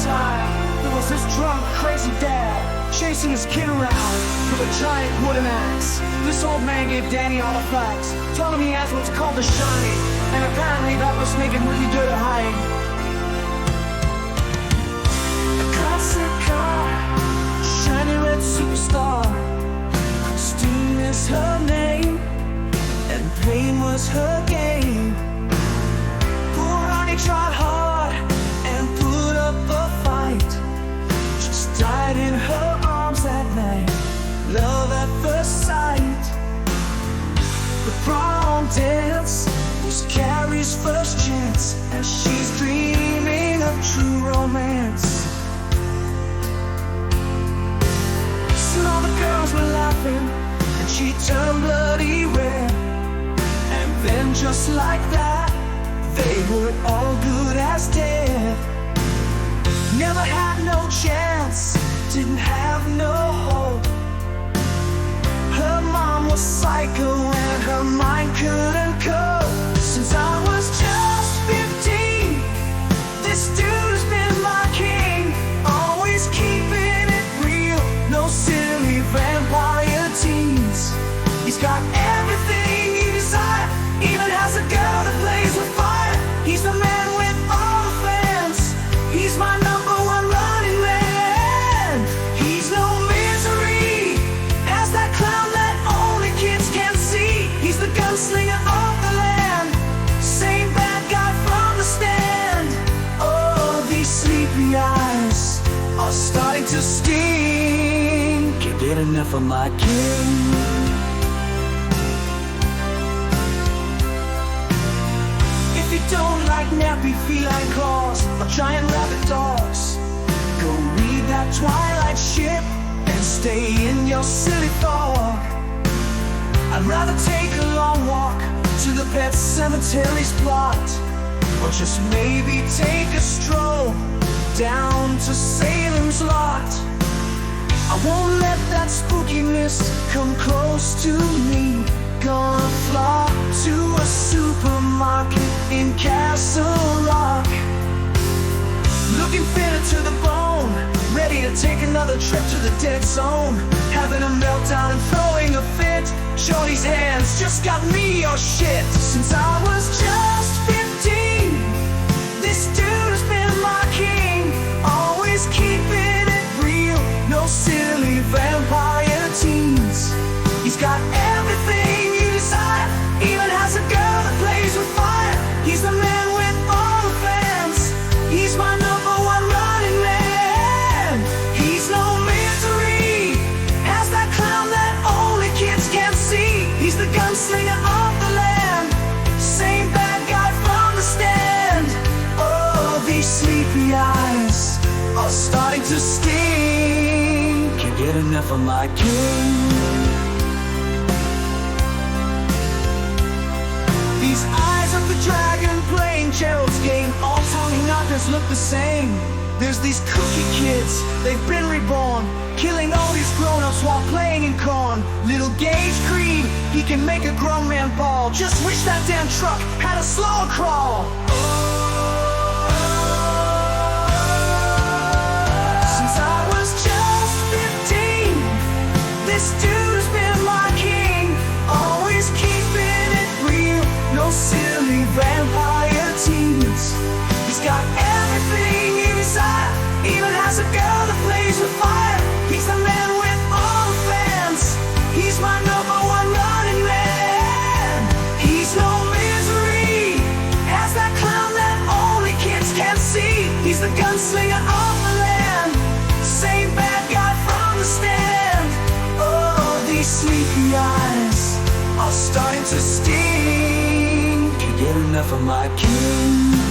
time, there was this drunk, crazy dad chasing his kid around with a giant wooden axe. This old man gave Danny all the facts, told him he has what's called the shiny, and apparently that must make him really good at hiding. A classic car, shiny red superstar. Steam is her name, and pain was her game. Poor Ronnie tried hard and put up a fight, just died in her arms that night. Love at first sight. The prom dance was Carrie's first chance, as she's dreaming of true romance. So all the girls were laughing, and she turned bloody red. And then just like that, they were all good as dead. Never had no chance, didn't have no hope. Her mom was psycho and her mind couldn't cope. Since I was just 15, this dude's been my king. Always keeping it real, no silly vampire teens. He's got everything you desire, even has a girl that plays with fire. He's the man with all the fans, he's my number one running man. He's no misery, has that clown that only kids can see. He's the gunslinger of the land, same bad guy from the stand. Oh, these sleepy eyes are starting to sting. Can't get enough of my king. If you don't like nappy feline claws or giant rabbit dogs, go read that Twilight shit and stay in your silly fog. I'd rather take a long walk to the pet cemetery's plot, or just maybe take a stroll down to Salem's Lot. I won't let that spookiness come close to me. Gonna flock to a supermarket in Castle Rock, looking fitter to the bone, ready to take another trip to the dead zone. Having a meltdown and throwing a fit, Shorty's hands just got me your shit. Since I was just 15, this dude has been my king. Always keeping it real, no silly vampire teens. He's got everything you desire, even has a girl that plays with fire. He's the man with all the fans, he's my number one running man. He's no misery, has that clown that only kids can see. He's the gunslinger of the land, same bad guy from the stand. Oh, these sleepy eyes are starting to sting. Can't get enough of my king. These eyes of the dragon playing Gerald's game, all Tommy knockers look the same. There's these cookie kids, they've been reborn, killing all these grown-ups while playing in corn. Little Gage Creed, he can make a grown man bawl. Just wish that damn truck had a slower crawl. Since I was just 15, this dude's been my king. Always keeping it real, no silly vampire teens. He's got everything you desire, even has a girl that plays with fire. He's the man with all the fans, he's my number one running man. He's no misery, has that clown that only kids can see. He's the gunslinger of the land, same bad guy from the stand. Oh, these sleepy eyes are starting to sting. Can't get enough of my king.